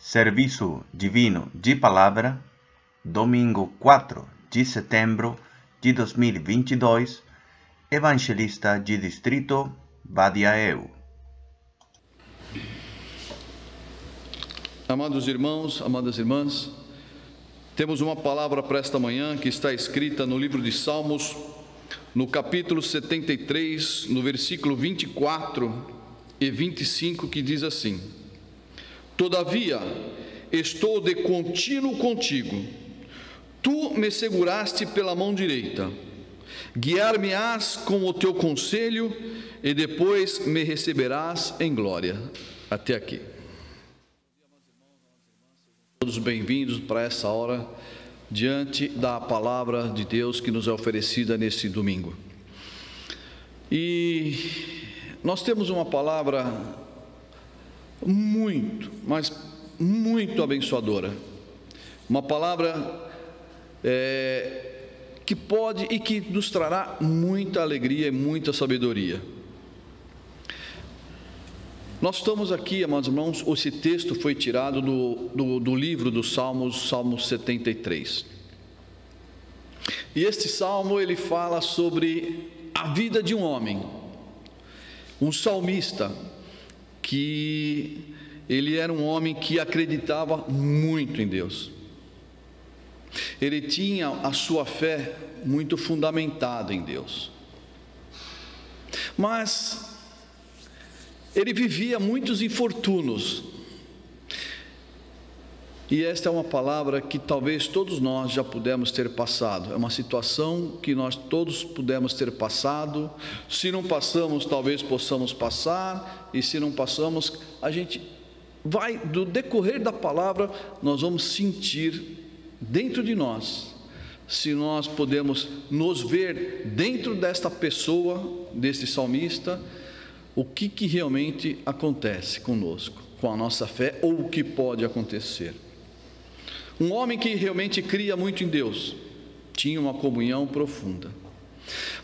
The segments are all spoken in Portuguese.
Serviço Divino de Palavra, domingo 4 de setembro de 2022, Evangelista de Distrito, Badiaeu. Amados irmãos, amadas irmãs, temos uma palavra para esta manhã que está escrita no livro de Salmos, no capítulo 73, no versículo 24 e 25, que diz assim: Todavia, estou de contínuo contigo, tu me seguraste pela mão direita, guiar-me-ás com o teu conselho e depois me receberás em glória. Até aqui. Todos bem-vindos para essa hora, diante da palavra de Deus que nos é oferecida nesse domingo. E nós temos uma palavra muito, mas muito abençoadora, uma palavra que pode e que nos trará muita alegria e muita sabedoria. Nós estamos aqui, amados irmãos, esse texto foi tirado do livro dos Salmos, Salmo 73. E este salmo, ele fala sobre a vida de um homem, um salmista, que ele era um homem que acreditava muito em Deus. Ele tinha a sua fé muito fundamentada em Deus. Mas ele vivia muitos infortúnios. E esta é uma palavra que talvez todos nós já pudemos ter passado. É uma situação que nós todos pudemos ter passado. Se não passamos, talvez possamos passar. E se não passamos, a gente vai, do decorrer da palavra, nós vamos sentir dentro de nós, se nós podemos nos ver dentro desta pessoa, deste salmista, o que realmente acontece conosco, com a nossa fé, ou o que pode acontecer. Um homem que realmente cria muito em Deus, tinha uma comunhão profunda,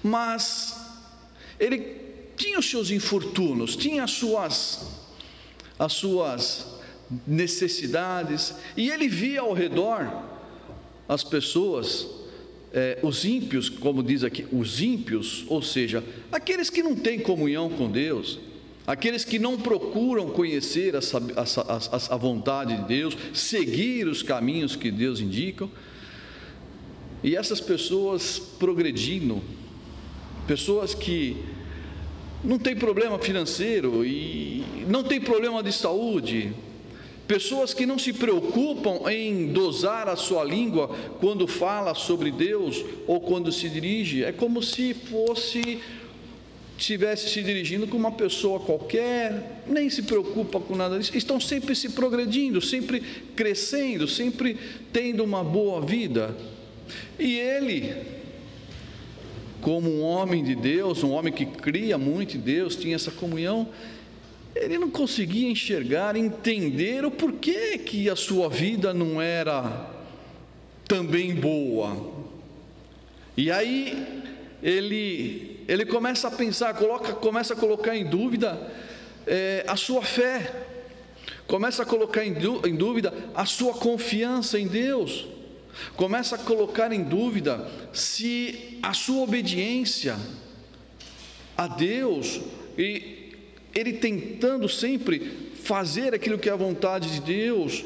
mas ele tinha os seus infortúnios, tinha as suas necessidades, e ele via ao redor as pessoas, os ímpios, como diz aqui, os ímpios, ou seja, aqueles que não têm comunhão com Deus, aqueles que não procuram conhecer a vontade de Deus, seguir os caminhos que Deus indica, e essas pessoas progredindo, pessoas que não tem problema financeiro e não tem problema de saúde, pessoas que não se preocupam em dosar a sua língua quando fala sobre Deus ou quando se dirige, é como se estivesse se dirigindo com uma pessoa qualquer, nem se preocupa com nada disso, estão sempre se progredindo, sempre crescendo, sempre tendo uma boa vida. E ele, como um homem de Deus, um homem que cria muito em Deus, tinha essa comunhão, ele não conseguia enxergar, entender o porquê que a sua vida não era também boa. E aí ele começa a pensar, começa a colocar em dúvida a sua fé, começa a colocar em dúvida a sua confiança em Deus, começa a colocar em dúvida se a sua obediência a Deus, e ele tentando sempre fazer aquilo que é a vontade de Deus,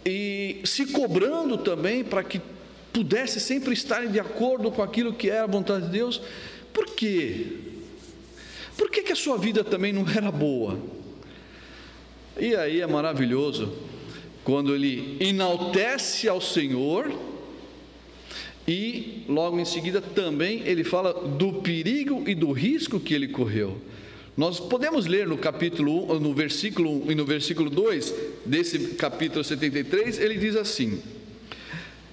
e se cobrando também para que pudesse sempre estar de acordo com aquilo que é a vontade de Deus. Por quê? Por que a sua vida também não era boa? E aí é maravilhoso quando ele enaltece ao Senhor, e logo em seguida também ele fala do perigo e do risco que ele correu. Nós podemos ler no capítulo 1, no versículo 1 e no versículo 2 desse capítulo 73, ele diz assim: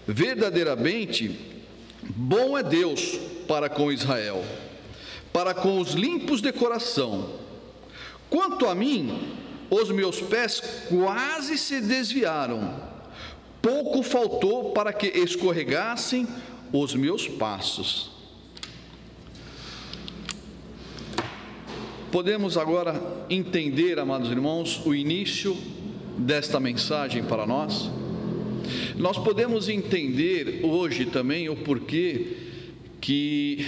verdadeiramente bom é Deus para com Israel, para com os limpos de coração. Quanto a mim, os meus pés quase se desviaram, pouco faltou para que escorregassem os meus passos. Podemos agora entender, amados irmãos, o início desta mensagem para nós? Nós podemos entender hoje também o porquê que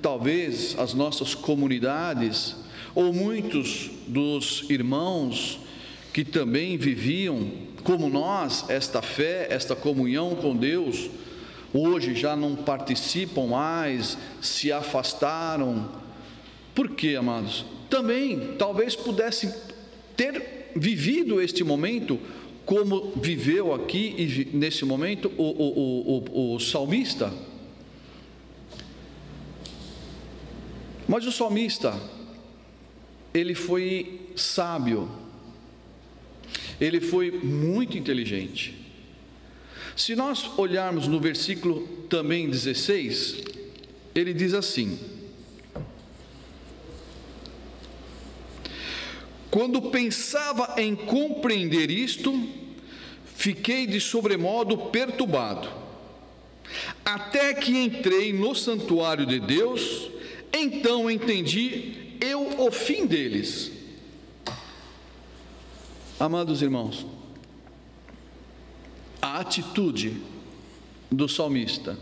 talvez as nossas comunidades, ou muitos dos irmãos que também viviam como nós esta fé, esta comunhão com Deus, hoje já não participam mais, se afastaram. Por quê, amados? Também talvez pudessem ter vivido este momento como viveu aqui e nesse momento o salmista. Mas o salmista, ele foi sábio, ele foi muito inteligente. Se nós olharmos no versículo também 16, ele diz assim: quando pensava em compreender isto, fiquei de sobremodo perturbado, até que entrei no santuário de Deus, então entendi eu o fim deles. Amados irmãos, a atitude do salmista,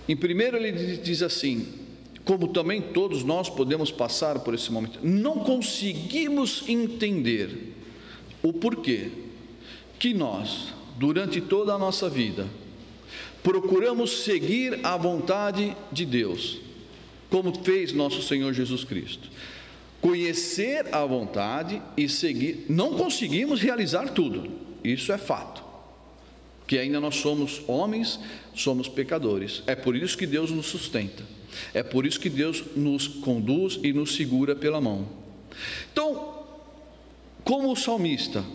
em primeiro ele diz assim, como também todos nós podemos passar por esse momento, não conseguimos entender o porquê que nós, durante toda a nossa vida, procuramos seguir a vontade de Deus, como fez nosso Senhor Jesus Cristo. Conhecer a vontade e seguir, não conseguimos realizar tudo, isso é fato, que ainda nós somos homens, somos pecadores, é por isso que Deus nos sustenta, é por isso que Deus nos conduz e nos segura pela mão. Então, como o salmista,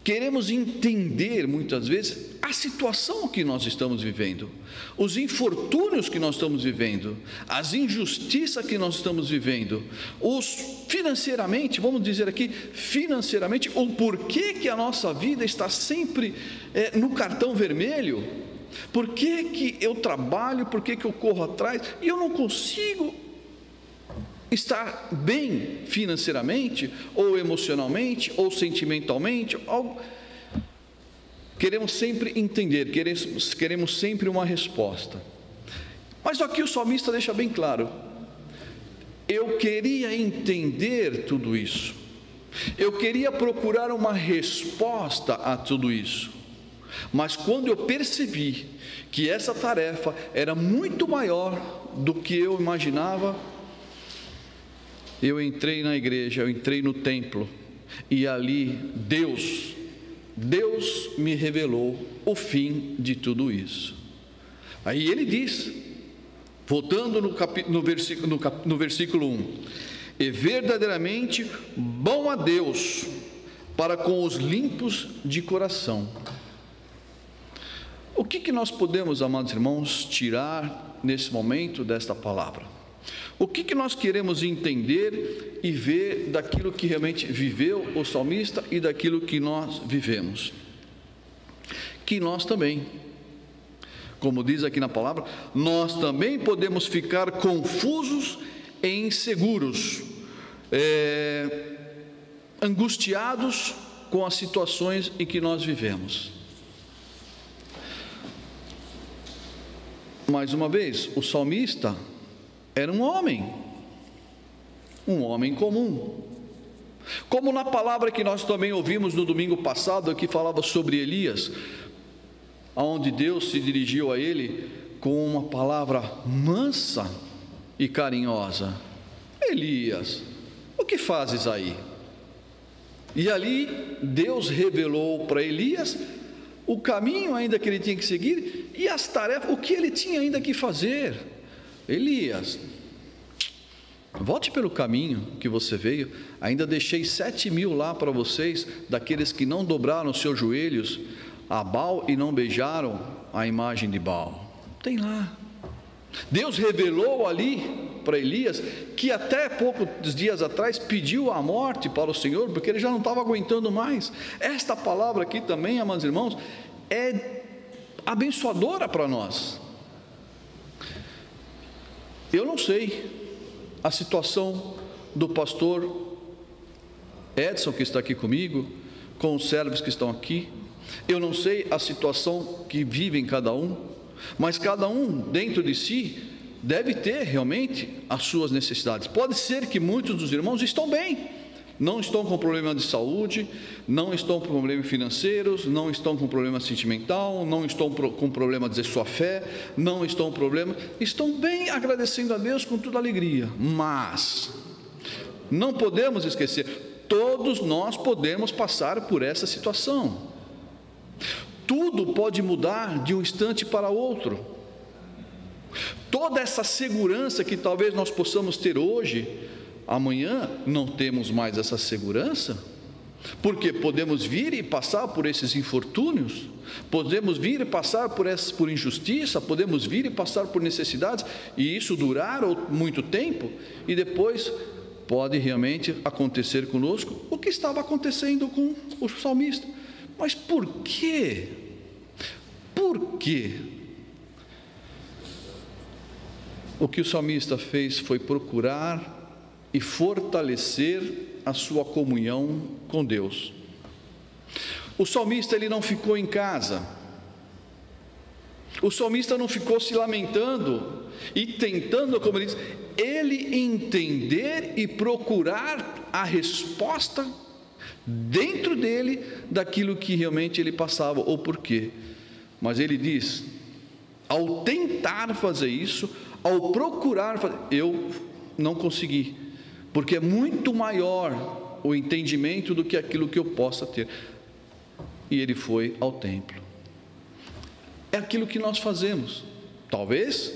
queremos entender muitas vezes a situação que nós estamos vivendo, os infortúnios que nós estamos vivendo, as injustiças que nós estamos vivendo, os financeiramente, vamos dizer aqui, financeiramente, o porquê que a nossa vida está sempre no cartão vermelho, por que eu trabalho, por que eu corro atrás e eu não consigo estar bem financeiramente, ou emocionalmente, ou sentimentalmente, queremos sempre entender, queremos sempre uma resposta. Mas aqui o salmista deixa bem claro, eu queria entender tudo isso, eu queria procurar uma resposta a tudo isso, mas quando eu percebi que essa tarefa era muito maior do que eu imaginava, eu entrei na igreja, eu entrei no templo, e ali Deus me revelou o fim de tudo isso. Aí ele diz, voltando no versículo 1, é verdadeiramente bom a Deus para com os limpos de coração. O que nós podemos, amados irmãos, tirar nesse momento desta palavra? O que nós queremos entender e ver daquilo que realmente viveu o salmista e daquilo que nós vivemos? Que nós também, como diz aqui na palavra, nós também podemos ficar confusos e inseguros, angustiados com as situações em que nós vivemos. Mais uma vez, o salmista era um homem comum, como na palavra que nós também ouvimos no domingo passado, que falava sobre Elias, onde Deus se dirigiu a ele com uma palavra mansa e carinhosa: Elias, o que fazes aí? E ali Deus revelou para Elias o caminho ainda que ele tinha que seguir e as tarefas, o que ele tinha ainda que fazer. Elias, volte pelo caminho que você veio, ainda deixei 7.000 lá para vocês, daqueles que não dobraram os seus joelhos a Baal e não beijaram a imagem de Baal. Tem lá. Deus revelou ali para Elias, que até poucos dias atrás pediu a morte para o Senhor, porque ele já não estava aguentando mais. Esta palavra aqui também, amados irmãos, é abençoadora para nós. Eu não sei a situação do pastor Edson, que está aqui comigo, com os servos que estão aqui. Eu não sei a situação que vivem cada um, mas cada um dentro de si deve ter realmente as suas necessidades. Pode ser que muitos dos irmãos estão bem, não estão com problema de saúde, não estão com problemas financeiros, não estão com problema sentimental, não estão com problema de sua fé, não estão com problema, estão bem, agradecendo a Deus com toda alegria. Mas não podemos esquecer, todos nós podemos passar por essa situação. Tudo pode mudar de um instante para outro. Toda essa segurança que talvez nós possamos ter hoje, amanhã não temos mais essa segurança, porque podemos vir e passar por esses infortúnios, podemos vir e passar por injustiça, podemos vir e passar por necessidades, e isso durar muito tempo, e depois pode realmente acontecer conosco o que estava acontecendo com o salmista. Mas por quê? Por quê? O que o salmista fez foi procurar e fortalecer a sua comunhão com Deus. O salmista, ele não ficou em casa. O salmista não ficou se lamentando e tentando, como ele diz, ele entender e procurar a resposta dentro dele daquilo que realmente ele passava, ou por quê. Mas ele diz, ao tentar fazer isso, ao procurar fazer, eu não consegui, porque é muito maior o entendimento do que aquilo que eu possa ter. E ele foi ao templo. É aquilo que nós fazemos. Talvez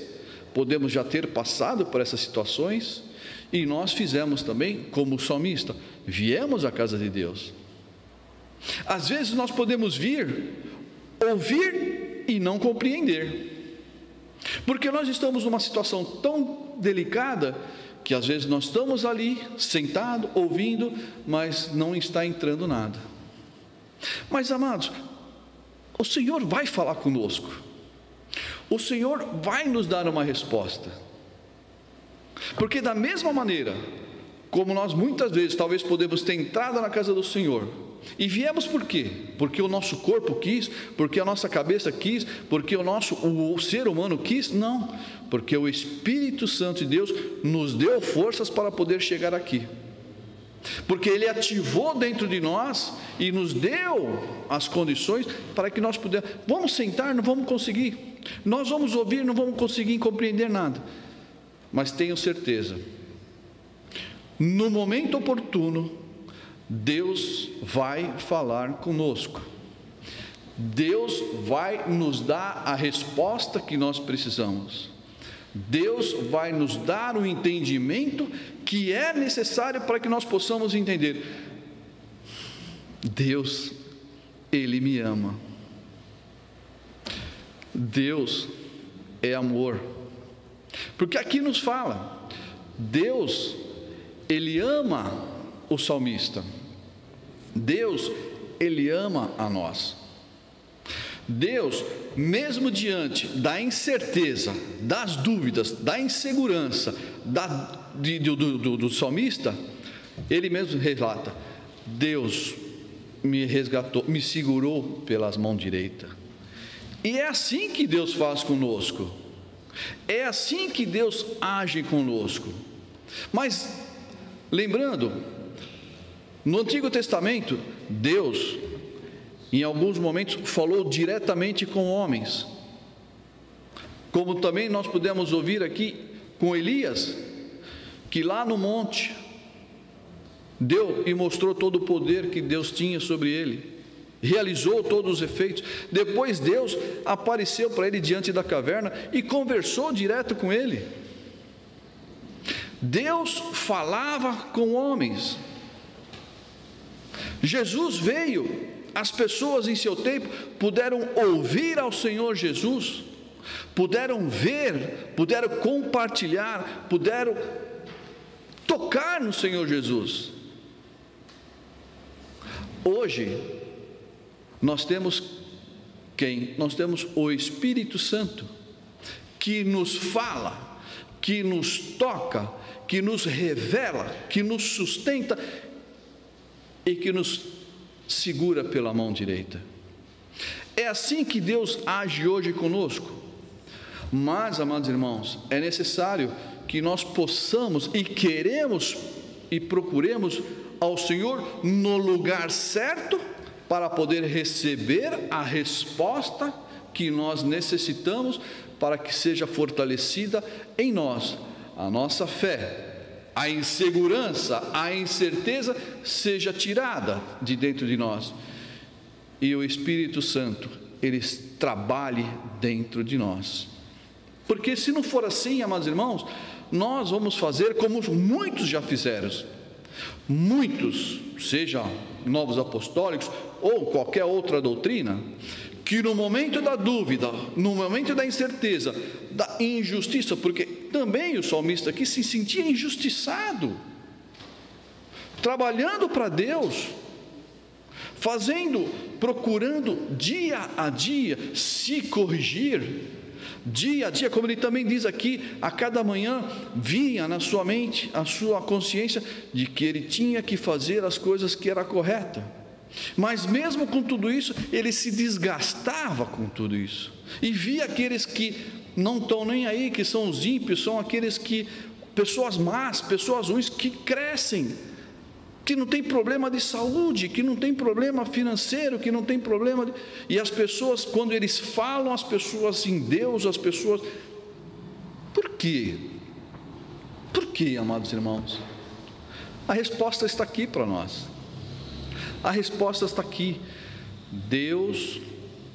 podemos já ter passado por essas situações, e nós fizemos também como o salmista, viemos à casa de Deus. Às vezes nós podemos vir, ouvir e não compreender, porque nós estamos numa situação tão delicada, que às vezes nós estamos ali, sentado, ouvindo, mas não está entrando nada. Mas amados, o Senhor vai falar conosco, o Senhor vai nos dar uma resposta, porque da mesma maneira, como nós muitas vezes talvez podemos ter entrado na casa do Senhor, e viemos por quê? Porque o nosso corpo quis, porque a nossa cabeça quis, porque o ser humano quis? Não, porque o Espírito Santo de Deus nos deu forças para poder chegar aqui, porque Ele ativou dentro de nós e nos deu as condições para que nós pudéssemos. Vamos sentar, não vamos conseguir, nós vamos ouvir, não vamos conseguir compreender nada, mas tenho certeza, no momento oportuno, Deus vai falar conosco, Deus vai nos dar a resposta que nós precisamos, Deus vai nos dar o entendimento que é necessário para que nós possamos entender. Deus, Ele me ama, Deus é amor, porque aqui nos fala, Deus, Ele ama o salmista, Deus, Ele ama a nós. Deus, mesmo diante da incerteza, das dúvidas, da insegurança do salmista, ele mesmo relata, Deus me resgatou, me segurou pelas mãos direitas. E é assim que Deus faz conosco, é assim que Deus age conosco. Mas lembrando, no Antigo Testamento, Deus, em alguns momentos, falou diretamente com homens, como também nós pudemos ouvir aqui com Elias, que lá no monte, deu e mostrou todo o poder que Deus tinha sobre ele, realizou todos os efeitos. Depois Deus apareceu para ele diante da caverna e conversou direto com ele. Deus falava com homens. Jesus veio, as pessoas em seu tempo puderam ouvir ao Senhor Jesus, puderam ver, puderam compartilhar, puderam tocar no Senhor Jesus. Hoje nós temos quem? Nós temos o Espírito Santo, que nos fala, que nos toca, que nos revela, que nos sustenta e que nos segura pela mão direita. É assim que Deus age hoje conosco. Mas, amados irmãos, é necessário que nós possamos e queremos e procuremos ao Senhor no lugar certo para poder receber a resposta que nós necessitamos para que seja fortalecida em nós a nossa fé. A insegurança, a incerteza seja tirada de dentro de nós e o Espírito Santo, ele trabalhe dentro de nós. Porque se não for assim, amados irmãos, nós vamos fazer como muitos já fizeram. Muitos, seja novos apostólicos ou qualquer outra doutrina, que no momento da dúvida, no momento da incerteza, da injustiça, porque também o salmista aqui se sentia injustiçado, trabalhando para Deus, procurando dia a dia se corrigir, dia a dia, como ele também diz aqui, a cada manhã vinha na sua mente, a sua consciência de que ele tinha que fazer as coisas que era correta. Mas mesmo com tudo isso, ele se desgastava com tudo isso, e via aqueles que não estão nem aí, que são os ímpios, são aqueles que, pessoas más, pessoas ruins, que crescem, que não tem problema de saúde, que não tem problema financeiro, que não tem problema e as pessoas, quando eles falam, as pessoas em Deus, as pessoas, por quê? Por quê, amados irmãos? A resposta está aqui para nós. A resposta está aqui. Deus,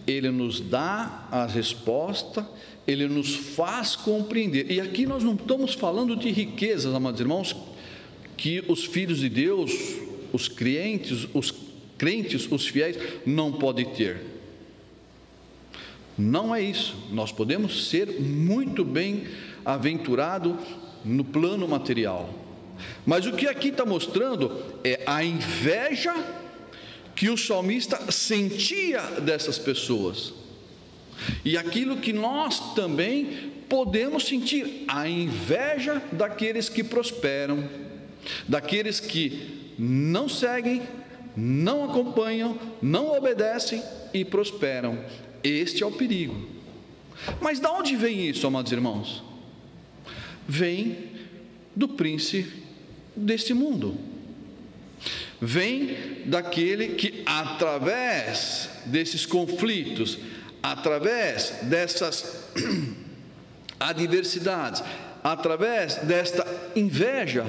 ele nos dá a resposta, ele nos faz compreender. E aqui nós não estamos falando de riquezas, amados irmãos, que os filhos de Deus, os crentes, os fiéis, não podem ter. Não é isso. Nós podemos ser muito bem aventurados no plano material. Mas o que aqui está mostrando é a inveja que o salmista sentia dessas pessoas, e aquilo que nós também podemos sentir, a inveja daqueles que prosperam, daqueles que não seguem, não acompanham, não obedecem e prosperam. Este é o perigo. Mas de onde vem isso, amados irmãos? Vem do príncipe deste mundo. Vem daquele que, através desses conflitos, através dessas adversidades, através desta inveja,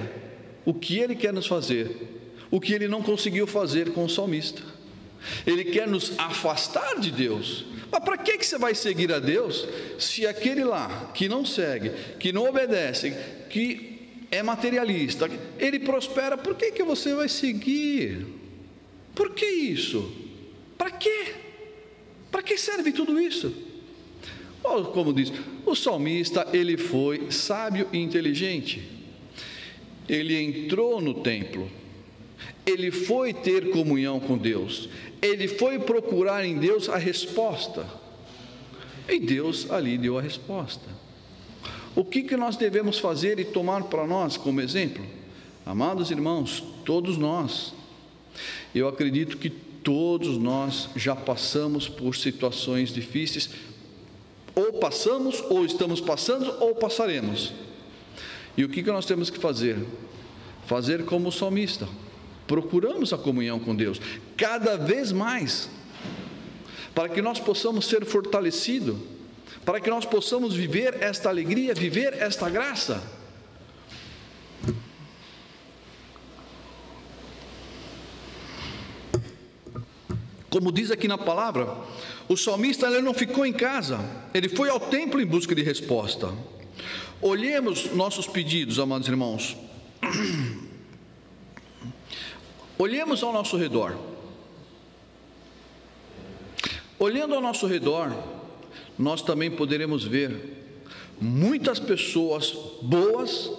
o que ele quer nos fazer? O que ele não conseguiu fazer com o salmista. Ele quer nos afastar de Deus. Mas para que você vai seguir a Deus, se aquele lá que não segue, que não obedece, que é materialista, ele prospera? Por que você vai seguir? Por que isso? Para quê? Para que serve tudo isso? Como diz o salmista, ele foi sábio e inteligente. Ele entrou no templo, ele foi ter comunhão com Deus, ele foi procurar em Deus a resposta, e Deus ali deu a resposta. O que nós devemos fazer e tomar para nós como exemplo? Amados irmãos, todos nós, eu acredito que todos nós já passamos por situações difíceis, ou passamos, ou estamos passando, ou passaremos. E o que nós temos que fazer? Fazer como o salmista, procuramos a comunhão com Deus, cada vez mais, para que nós possamos ser fortalecidos, para que nós possamos viver esta alegria, viver esta graça. Como diz aqui na palavra, o salmista ele não ficou em casa, ele foi ao templo em busca de resposta. Olhemos nossos pedidos, amados irmãos. Olhemos ao nosso redor. Olhando ao nosso redor, nós também poderemos ver muitas pessoas boas,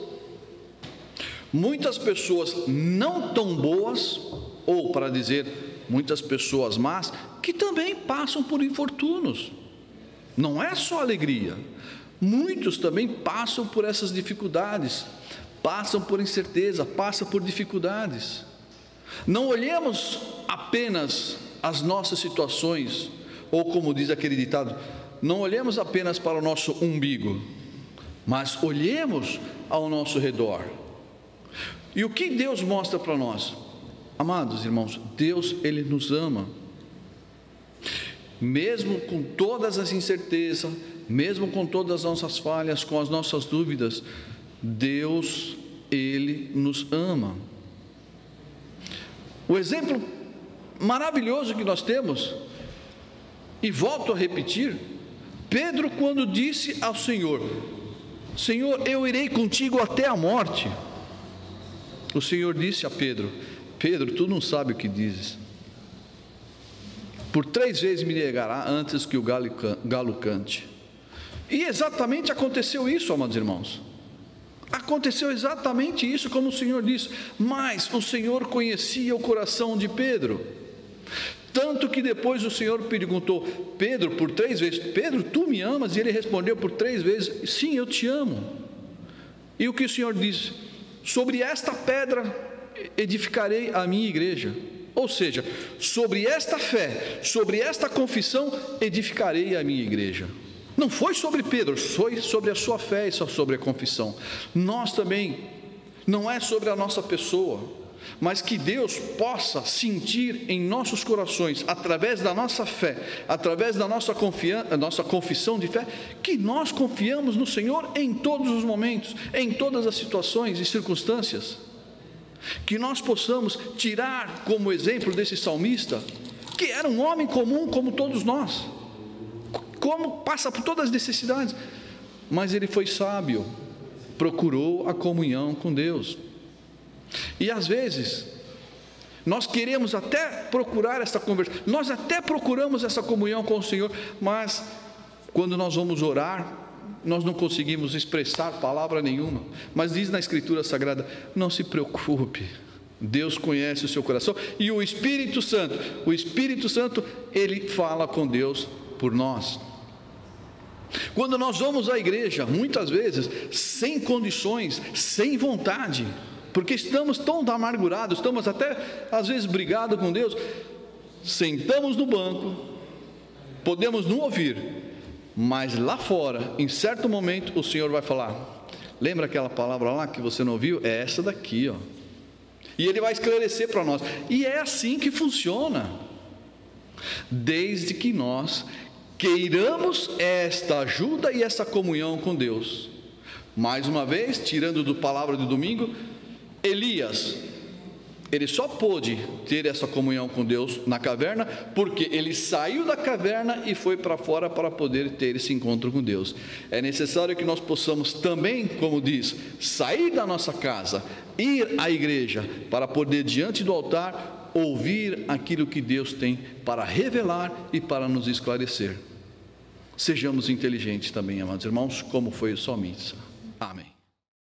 muitas pessoas não tão boas, ou para dizer, muitas pessoas más, que também passam por infortúnios. Não é só alegria. Muitos também passam por essas dificuldades, passam por incerteza, passam por dificuldades. Não olhemos apenas as nossas situações, ou como diz aquele ditado, não olhemos apenas para o nosso umbigo, mas olhemos ao nosso redor. E o que Deus mostra para nós? Amados irmãos, Deus, Ele nos ama. Mesmo com todas as incertezas, mesmo com todas as nossas falhas, com as nossas dúvidas, Deus, Ele nos ama. O exemplo maravilhoso que nós temos, e volto a repetir, Pedro, quando disse ao Senhor: Senhor, eu irei contigo até a morte. O Senhor disse a Pedro: Pedro, tu não sabes o que dizes. Por 3 vezes me negará antes que o galo cante. E exatamente aconteceu isso, amados irmãos. Aconteceu exatamente isso, como o Senhor disse. Mas o Senhor conhecia o coração de Pedro, tanto que depois o Senhor perguntou: Pedro, por 3 vezes, Pedro, tu me amas? E ele respondeu por 3 vezes: sim, eu te amo. E o que o Senhor disse? Sobre esta pedra edificarei a minha igreja. Ou seja, sobre esta fé, sobre esta confissão, edificarei a minha igreja. Não foi sobre Pedro, foi sobre a sua fé e sobre a confissão. Nós também, não é sobre a nossa pessoa, mas que Deus possa sentir em nossos corações, através da nossa fé, através da nossa confissão de fé, que nós confiamos no Senhor em todos os momentos, em todas as situações e circunstâncias. Que nós possamos tirar como exemplo desse salmista, que era um homem comum como todos nós, como passa por todas as necessidades, mas ele foi sábio, procurou a comunhão com Deus. E às vezes nós queremos até procurar essa conversa, nós até procuramos essa comunhão com o Senhor, mas quando nós vamos orar, nós não conseguimos expressar palavra nenhuma. Mas diz na Escritura Sagrada: não se preocupe, Deus conhece o seu coração. E o Espírito Santo, Ele fala com Deus por nós. Quando nós vamos à igreja, muitas vezes, sem condições, sem vontade, porque estamos tão amargurados, estamos até às vezes brigados com Deus, sentamos no banco, podemos não ouvir, mas lá fora, em certo momento, o Senhor vai falar: lembra aquela palavra lá que você não ouviu? É essa daqui, ó. E Ele vai esclarecer para nós. E é assim que funciona, desde que nós queiramos esta ajuda e essa comunhão com Deus. Mais uma vez, tirando do palavra do domingo, Elias, ele só pôde ter essa comunhão com Deus na caverna, porque ele saiu da caverna e foi para fora para poder ter esse encontro com Deus. É necessário que nós possamos também, como diz, sair da nossa casa, ir à igreja, para poder diante do altar ouvir aquilo que Deus tem para revelar e para nos esclarecer. Sejamos inteligentes também, amados irmãos, como foi o salmista. Amém.